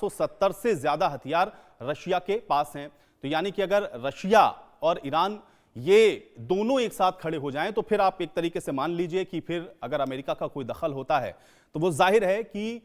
470 से ज्यादा हथियार रशिया के पास हैं। तो यानी कि अगर रशिया और ईरान ये दोनों एक साथ खड़े हो जाएं तो फिर आप एक तरीके से मान लीजिए कि फिर अगर अमेरिका का कोई दखल होता है तो वो जाहिर है कि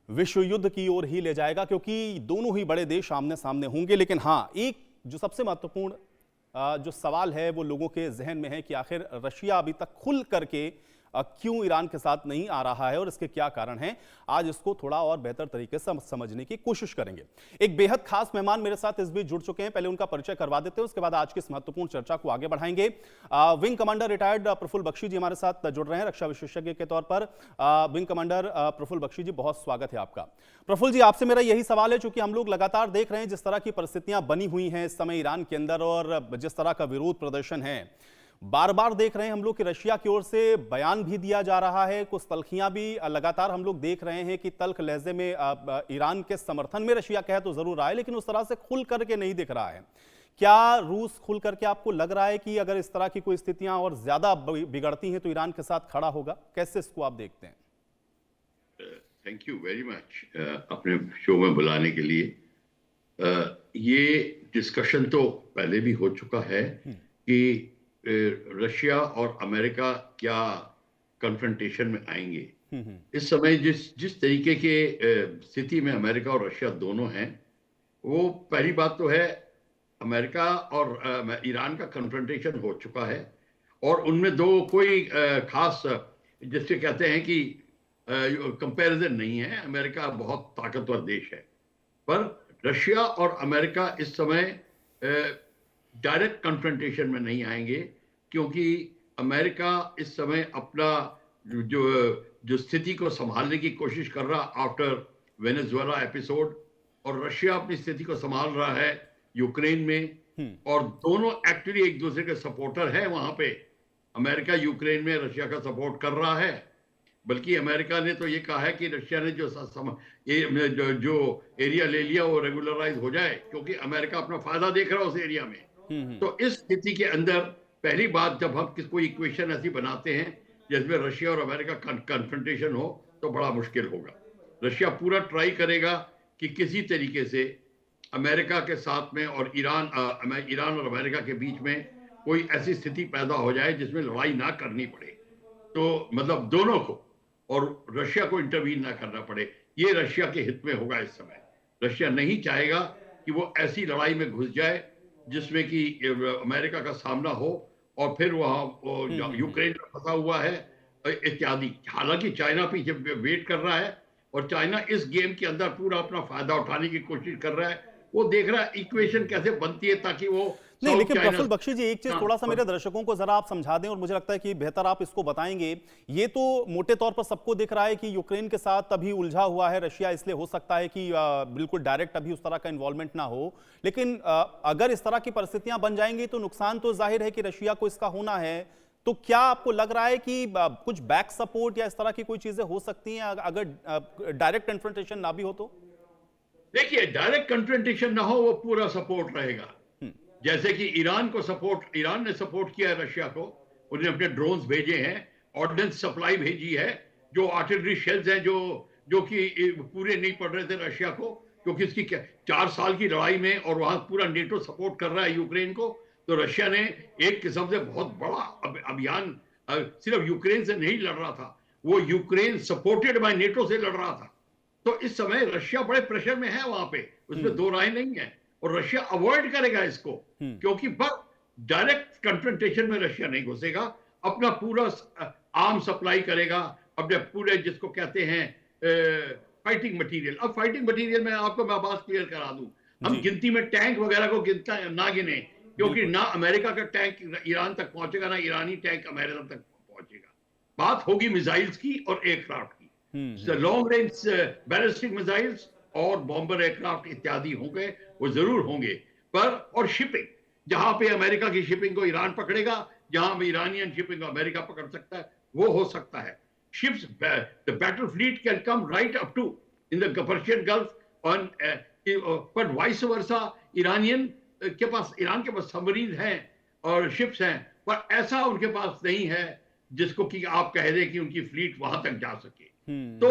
विश्व युद्ध की ओर ही ले जाएगा, क्योंकि दोनों ही बड़े देश आमने सामने होंगे। लेकिन हां, एक जो सबसे महत्वपूर्ण जो सवाल है वो लोगों के जहन में है कि आखिर रशिया अभी तक खुल करके क्यों ईरान के साथ नहीं आ रहा है और इसके क्या कारण हैं। आज इसको थोड़ा और बेहतर तरीके से समझने की कोशिश करेंगे। एक बेहद खास मेहमान मेरे साथ इस बीच जुड़ चुके हैं, पहले उनका परिचय करवा देते हैं, उसके बाद आज की इस महत्वपूर्ण चर्चा को आगे बढ़ाएंगे। Wing commander retired Praful Bakshi ji हमारे साथ जुड़ रहे हैं रक्षा विशेषज्ञ के तौर पर। विंग कमांडर प्रफुल्ल बख्शी जी, बहुत स्वागत है आपका। प्रफुल्ल जी, आपसे मेरा यही सवाल है, चूंकि हम लोग लगातार देख रहे हैं जिस तरह की परिस्थितियां बनी हुई हैं इस समय ईरान के अंदर और जिस तरह का विरोध प्रदर्शन है, बार बार देख रहे हैं हम लोग कि रशिया की ओर से बयान भी दिया जा रहा है, कुछ तल्खियां भी लगातार हम लोग देख रहे हैं कि तल्ख लहजे में ईरान के समर्थन में रशिया कह तो जरूर रहा है लेकिन उस तरह से खुल करके नहीं दिख रहा है। क्या रूस खुल करके आपको लग रहा है कि अगर इस तरह की कोई स्थितियां और ज्यादा बिगड़ती हैं तो ईरान के साथ खड़ा होगा? कैसे इसको आप देखते हैं? थैंक यू वेरी मच अपने शो में बुलाने के लिए। ये डिस्कशन तो पहले भी हो चुका है कि रशिया और अमेरिका क्या कन्फ्रंटेशन में आएंगे। इस समय जिस तरीके के स्थिति में अमेरिका और रशिया दोनों हैं, वो पहली बात तो है अमेरिका और ईरान का कन्फ्रंटेशन हो चुका है और उनमें दो कोई खास जिससे कहते हैं कि कंपैरिजन नहीं है। अमेरिका बहुत ताकतवर देश है, पर रशिया और अमेरिका इस समय डायरेक्ट कन्फ्रंटेशन में नहीं आएंगे, क्योंकि अमेरिका इस समय अपना जो स्थिति को संभालने की कोशिश कर रहा आफ्टर वेनेजुएला एपिसोड, और रशिया अपनी स्थिति को संभाल रहा है यूक्रेन में, और दोनों एक्चुअली एक दूसरे के सपोर्टर है। वहां पे अमेरिका यूक्रेन में रशिया का सपोर्ट कर रहा है, बल्कि अमेरिका ने तो ये कहा है कि रशिया ने जो एरिया ले लिया वो रेगुलराइज हो जाए, क्योंकि अमेरिका अपना फायदा देख रहा है उस एरिया में। तो इस स्थिति के अंदर पहली बात, जब हम कोई इक्वेशन ऐसी बनाते हैं जिसमें रशिया और अमेरिका कन्फ्रंटेशन हो तो बड़ा मुश्किल होगा। रशिया पूरा ट्राई करेगा कि किसी तरीके से अमेरिका के साथ में और ईरान और अमेरिका के बीच में कोई ऐसी स्थिति पैदा हो जाए जिसमें लड़ाई ना करनी पड़े, तो मतलब दोनों को, और रशिया को इंटरवीन ना करना पड़े। ये रशिया के हित में होगा इस समय। रशिया नहीं चाहेगा कि वो ऐसी लड़ाई में घुस जाए जिसमें कि अमेरिका का सामना हो और फिर वहां यूक्रेन में फंसा हुआ है इत्यादि। हालांकि चाइना पीछे वेट कर रहा है और चाइना इस गेम के अंदर पूरा अपना फायदा उठाने की कोशिश कर रहा है। वो देख रहा है इक्वेशन कैसे बनती है ताकि वो नहीं। लेकिन प्रफुल्ल बख्शी जी, एक चीज थोड़ा सा मेरे दर्शकों को जरा आप समझा दें और मुझे लगता है कि बेहतर आप इसको बताएंगे। ये तो मोटे तौर पर सबको दिख रहा है कि यूक्रेन के साथ अभी उलझा हुआ है रशिया, इसलिए हो सकता है कि बिल्कुल डायरेक्ट अभी उस तरह का इन्वॉल्वमेंट ना हो। लेकिन अगर इस तरह की परिस्थितियां बन जाएंगी तो नुकसान तो जाहिर है कि रशिया को इसका होना है। तो क्या आपको लग रहा है कि कुछ बैक सपोर्ट या इस तरह की कोई चीजें हो सकती हैं अगर डायरेक्ट कन्फ्रंटेशन ना भी हो तो? देखिए, डायरेक्ट कन्फ्रंटेशन ना हो, वो पूरा सपोर्ट रहेगा। जैसे कि ईरान ने सपोर्ट किया है रशिया को, उन्हें अपने ड्रोन्स भेजे हैं, ऑर्डिनेंस सप्लाई भेजी है, जो आर्टिलरी शेल्स हैं जो कि पूरे नहीं पड़ रहे थे रशिया को, क्योंकि इसकी 4 साल की लड़ाई में, और वहां पूरा नेटो सपोर्ट कर रहा है यूक्रेन को, तो रशिया ने एक किस्म से बहुत बड़ा अभियान सिर्फ यूक्रेन से नहीं लड़ रहा था, वो यूक्रेन सपोर्टेड बाय नेटो से लड़ रहा था। तो इस समय रशिया बड़े प्रेशर में है वहां पे, उसमें दो राय नहीं है, और रशिया अवॉइड करेगा इसको, क्योंकि बस डायरेक्ट कन्फ्रंटेशन में रशिया नहीं घुसेगा। अपना पूरा आर्म सप्लाई करेगा, अपने पूरे जिसको कहते हैं फाइटिंग मटेरियल। अब फाइटिंग मटेरियल में आपको मैं बात क्लियर करा दूं, हम गिनती में टैंक वगैरह को गिनता ना गिने, क्योंकि ना अमेरिका का टैंक ईरान तक पहुंचेगा, ना ईरानी टैंक अमेरिका तक पहुंचेगा। बात होगी मिसाइल्स की और एयरक्राफ्ट की, लॉन्ग रेंज बैलिस्टिक मिसाइल्स और बॉम्बर एयरक्राफ्ट इत्यादि होंगे, वो जरूर होंगे। पर और शिपिंग, जहां पे अमेरिका की शिपिंग को ईरान पकड़ेगा, जहां पे ईरानियन शिपिंग को अमेरिका पकड़ सकता है, वो हो सकता है। Ships, the battle fleet can come right up to in the Persian Gulf on, but vice versa Iran के पास सबमरीन हैं और शिप्स हैं, पर ऐसा उनके पास नहीं है जिसको कि आप कह दें कि उनकी फ्लीट वहां तक जा सके। तो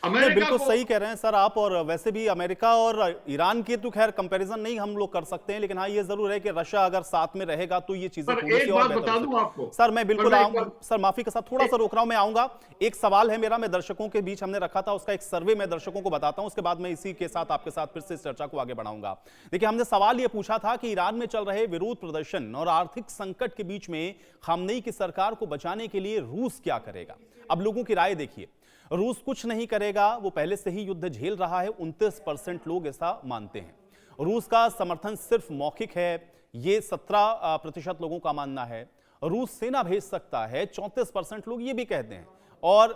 अमेरिका बिल्कुल को सही कह रहे हैं सर आप। और वैसे भी अमेरिका और ईरान के तो खैर कंपैरिजन नहीं हम लोग कर सकते हैं, लेकिन हाँ ये जरूर है कि रशिया अगर साथ में रहेगा तो ये चीजें पर थोड़ी सी एक और बात बेहतर बता हो दूं सकती आपको। सर मैं बिल्कुल मैं एक बात सर माफी के साथ थोड़ा सा रोक रहा हूं, मैं आऊंगा। एक सवाल है मेरा, मैं दर्शकों के बीच हमने रखा था, उसका एक सर्वे मैं दर्शकों को बताता हूं, उसके बाद मैं इसी के साथ आपके साथ फिर से इस चर्चा को आगे बढ़ाऊंगा। देखिए हमने सवाल ये पूछा था कि ईरान में चल रहे विरोध प्रदर्शन और आर्थिक संकट के बीच में खामनेई की सरकार को बचाने के लिए रूस क्या करेगा। अब लोगों की राय देखिए, रूस कुछ नहीं करेगा, वो पहले से ही युद्ध झेल रहा है, 29% लोग ऐसा मानते हैं। रूस का समर्थन सिर्फ मौखिक है, ये 17% लोगों का मानना है। रूस सेना भेज सकता है, 34% लोग ये भी कहते हैं, और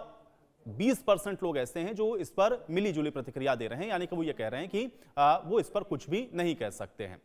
20% लोग ऐसे हैं जो इस पर मिली जुली प्रतिक्रिया दे रहे हैं, यानी कि वो ये कह रहे हैं कि वो इस पर कुछ भी नहीं कह सकते हैं।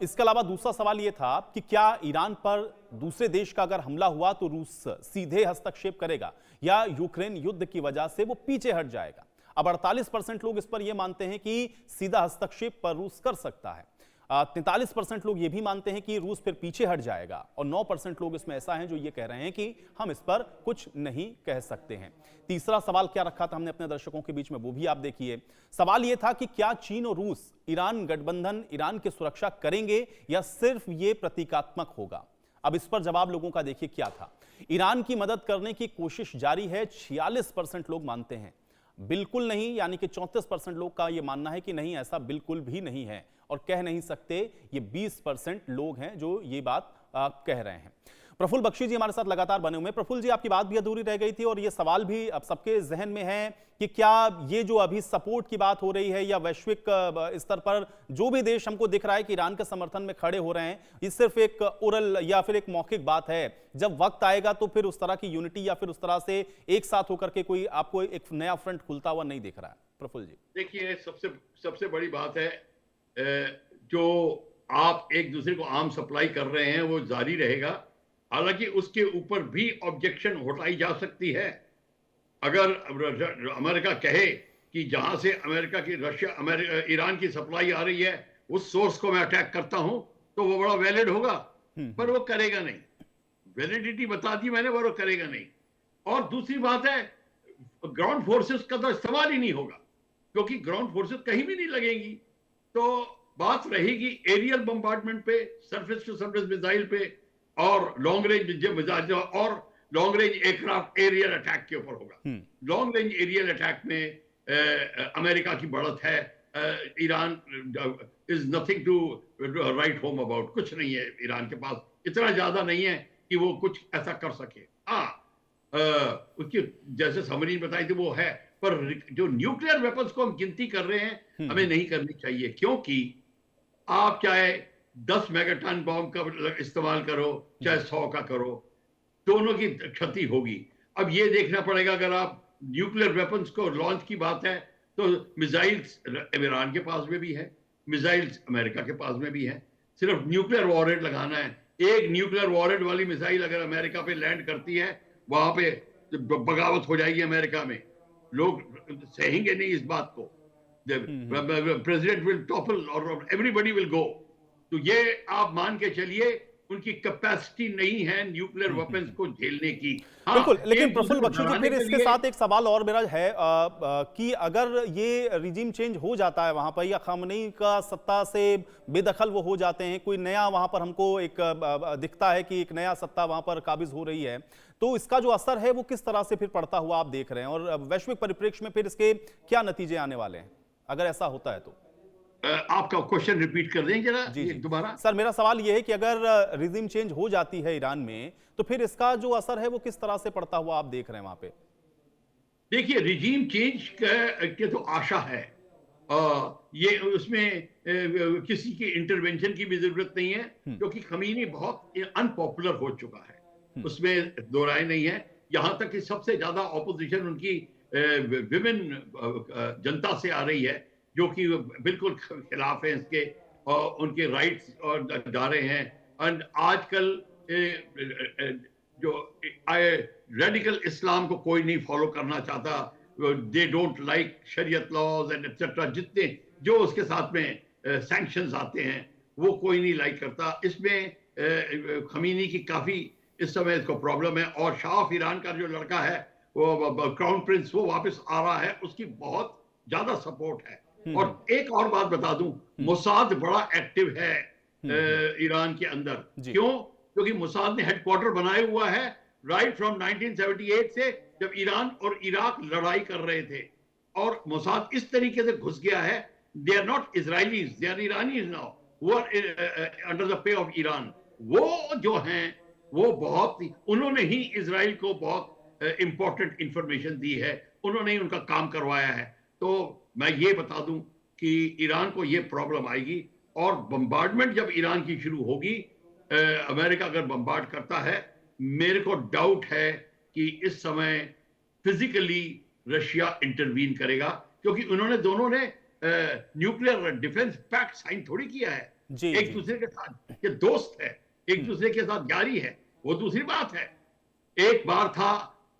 इसके अलावा दूसरा सवाल यह था कि क्या ईरान पर दूसरे देश का अगर हमला हुआ तो रूस सीधे हस्तक्षेप करेगा या यूक्रेन युद्ध की वजह से वो पीछे हट जाएगा। अब 48% लोग इस पर यह मानते हैं कि सीधा हस्तक्षेप पर रूस कर सकता है, 43% लोग ये भी मानते हैं कि रूस फिर पीछे हट जाएगा, और 9% लोग इसमें ऐसा हैं जो ये कह रहे हैं कि हम इस पर कुछ नहीं कह सकते हैं। तीसरा सवाल क्या रखा था हमने अपने दर्शकों के बीच में, वो भी आप देखिए। सवाल यह था कि क्या चीन और रूस ईरान गठबंधन ईरान की सुरक्षा करेंगे या सिर्फ ये प्रतीकात्मक होगा। अब इस पर जवाब लोगों का देखिए क्या था। ईरान की मदद करने की कोशिश जारी है, 46% लोग मानते हैं बिल्कुल नहीं, यानी कि 34% लोग का यह मानना है कि नहीं ऐसा बिल्कुल भी नहीं है, और कह नहीं सकते ये 20% लोग हैं जो ये बात कह रहे हैं। प्रफुल्ल बख्शी जी हमारे साथ लगातार बने हुए हैं। प्रफुल्ल जी, आपकी बात भी अधूरी रह गई थी और ये सवाल भी अब सबके जहन में है कि क्या ये जो अभी सपोर्ट की बात हो रही है या वैश्विक स्तर पर जो भी देश हमको दिख रहा है कि ईरान के समर्थन में खड़े हो रहे हैं, ये सिर्फ एक ओरल या फिर एक मौखिक बात है। जब वक्त आएगा तो फिर उस तरह की यूनिटी या फिर उस तरह से एक साथ होकर के कोई आपको एक नया फ्रंट खुलता हुआ नहीं दिख रहा है। प्रफुल्ल जी देखिए, सबसे बड़ी बात है, जो आप एक दूसरे को आर्म सप्लाई कर रहे हैं वो जारी रहेगा। हालांकि उसके ऊपर भी ऑब्जेक्शन उठाई जा सकती है। अगर अमेरिका कहे कि जहां से अमेरिका की ईरान की सप्लाई आ रही है उस सोर्स को मैं अटैक करता हूं, तो वो बड़ा वैलिड होगा, पर वो करेगा नहीं। वैलिडिटी बता दी मैंने, वो करेगा नहीं। और दूसरी बात है, ग्राउंड फोर्सेस का तो इस्तेमाल ही नहीं होगा, क्योंकि ग्राउंड फोर्सेस कहीं भी नहीं लगेंगी। तो बात रहेगी एरियल बम्बार्डमेंट पे, सरफेस टू सरफेस मिसाइल पे, और लॉन्ग रेंज मिसाइल और long range aircraft aerial attack के ऊपर होगा। लॉन्ग रेंज एरियल अटैक में अमेरिका की बढ़त है। Iran is nothing to write home about. कुछ नहीं है ईरान के पास, इतना ज्यादा नहीं है कि वो कुछ ऐसा कर सके। उसकी जैसे समरी बताई थी वो है, पर जो न्यूक्लियर वेपन्स को हम गिनती कर रहे हैं हमें नहीं करनी चाहिए, क्योंकि आप चाहे 10 मेगाटन बॉम्ब का इस्तेमाल करो चाहे 100 का करो, दोनों की क्षति होगी। अब ये देखना पड़ेगा, अगर आप न्यूक्लियर वेपन्स को लॉन्च की बात है तो मिसाइल्स ईरान के पास में भी है, मिसाइल्स अमेरिका के पास में भी है। सिर्फ न्यूक्लियर वॉरहेड लगाना है। एक न्यूक्लियर वॉरहेड वाली मिसाइल अगर अमेरिका पे लैंड करती है, वहां पे बगावत हो जाएगी अमेरिका में। लोग सहेंगे नहीं इस बात को। प्रेसिडेंट विल टॉपल और एवरीबॉडी विल गो। तो ये आप मान के चलिए उनकी कैपेसिटी नहीं है न्यूक्लियर वेपन्स को झेलने की। बिल्कुल, लेकिन प्रफुल्ल बख्शी जी फिर इसके साथ एक सवाल और मेरा है कि अगर ये रिजीम चेंज हो जाता है वहां पर, या खामनेई का सत्ता से बेदखल वो हो जाते हैं, कोई नया वहां पर हमको एक दिखता है कि एक नया सत्ता वहां पर काबिज हो रही है, तो इसका जो असर है वो किस तरह से फिर पड़ता हुआ आप देख रहे हैं, और वैश्विक परिप्रेक्ष्य में फिर इसके क्या नतीजे आने वाले हैं अगर ऐसा होता है तो? आपका क्वेश्चन रिपीट कर देंगे जरा दोबारा। सर मेरा सवाल यह है कि अगर रिजीम चेंज हो जाती है ईरान में, तो फिर इसका जो असर है वो किस तरह से पड़ता हुआ आप देख रहे हैं वहां पे? देखिए, रिजीम चेंज के तो आशा है, ये उसमें किसी की इंटरवेंशन की भी जरूरत नहीं है, क्योंकि खमीनी बहुत अनपॉपुलर हो चुका है, उसमें दो राय नहीं है। यहां तक कि सबसे ज्यादा ऑपोजिशन उनकी विमेन जनता से आ रही है, जो कि बिल्कुल खिलाफ है इसके, और उनके राइट्स और जा रहे हैं। और आजकल जो रेडिकल इस्लाम को कोई नहीं फॉलो करना चाहता, दे डोंट लाइक शरीयत लॉज एंड एटसेट्रा, जितने जो उसके साथ में सैंक्शंस आते हैं वो कोई नहीं लाइक करता। इसमें खमीनी की काफी इस समय इसको प्रॉब्लम है, और शाह ऑफ ईरान का जो लड़का है वो क्राउन प्रिंस वो वापस आ रहा है, उसकी बहुत ज्यादा सपोर्ट है। और एक और बात बता दूं, मोसाद बड़ा एक्टिव है ईरान के अंदर। क्यों? क्योंकि मोसाद ने हेडक्वार्टर बनाया हुआ है राइट फ्रॉम 1978 से, जब ईरान और इराक लड़ाई कर रहे थे। और मोसाद इस तरीके से घुस गया है, they are not Israelis, they are Iranis now who are under the pay of Iran. वो जो हैं वो बहुत, उन्होंने ही इजराइल को बहुत इंपॉर्टेंट इंफॉर्मेशन दी है, उन्होंने ही उनका काम करवाया है। तो मैं ये बता दूं कि ईरान को ये प्रॉब्लम आएगी। और बम्बार्डमेंट जब ईरान की शुरू होगी, अमेरिका अगर बम्बार्ड करता है, मेरे को डाउट है कि इस समय फिजिकली रशिया इंटरवीन करेगा, क्योंकि उन्होंने दोनों ने न्यूक्लियर डिफेंस पैक्ट साइन थोड़ी किया है एक दूसरे के साथ। ये दोस्त है, एक दूसरे के साथ जारी है, वो दूसरी बात है। एक बार था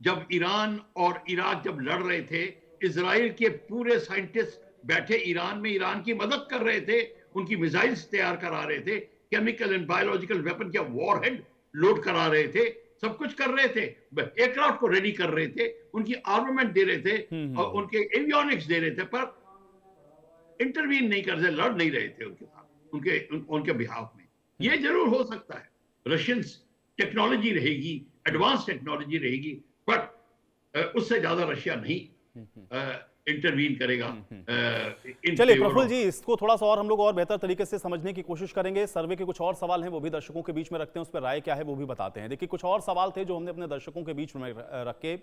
जब ईरान और इराक जब लड़ रहे थे, इजराइल के पूरे साइंटिस्ट बैठे ईरान में, ईरान की मदद कर रहे थे, उनकी मिसाइल्स तैयार करा रहे थे, केमिकल एंड बायोलॉजिकल वेपन के वॉरहेड लोड करा रहे थे, सब कुछ कर रहे थे, एयरक्राफ्ट को रेडी कर रहे थे, उनकी आर्मामेंट दे रहे थे और उनके एवियोनिक्स दे रहे थे, पर इंटरवीन नहीं कर रहे, लड़ नहीं रहे थे उनके साथ, उनके बिहाफ में। ये जरूर हो सकता है, रशियंस टेक्नोलॉजी रहेगी, एडवांस टेक्नोलॉजी रहेगी, बट उससे ज्यादा रशिया नहीं इंटरवीन करेगा। चलिए प्रफुल्ल जी, इसको थोड़ा सा और हम लोग और बेहतर तरीके से समझने की कोशिश करेंगे। सर्वे के कुछ और सवाल हैं, वो भी दर्शकों के बीच में रखते हैं, उस पर राय क्या है वो भी बताते हैं। देखिए, कुछ और सवाल थे जो हमने अपने दर्शकों के बीच में रखे।